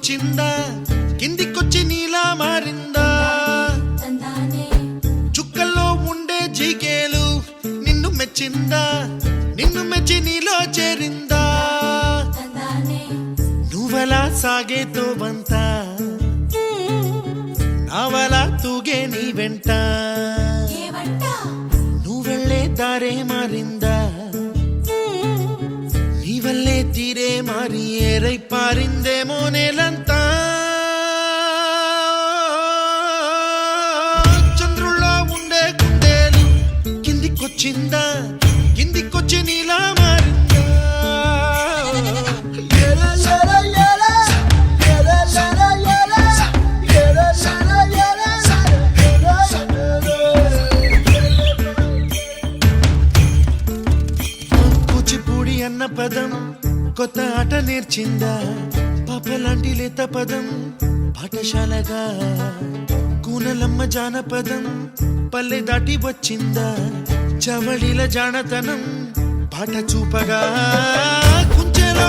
కిందికొచ్చిందా కిందికొచ్చి నీలా మారిందా చుక్కల్లో ఉండే జీకేలు నిన్ను మెచ్చిందా నిన్ను మెచ్చి నీలో చేరిందా నువ్వలా సాగేతో బంత నావలా తూగే నీ వెంట నువ్వెళ్ళే దారే మారిందా నీవల్లే తీరే మారి ఏరై పారిందేమో నేలంతా చంద్రుల్లో ఉండే కుందేలు కిందికొచ్చిందా కిందికొచ్చి నీలా మారిందా కూచిపూడి అన్న పదం కొత్త ఆట నేర్చిందా పాపలాంటి లేత పదం పాఠశాలగా కూనలమ్మ జానపదం పల్లె దాటి వచ్చిందా చవళిల జానతనం పాట చూపగా కుంచెలో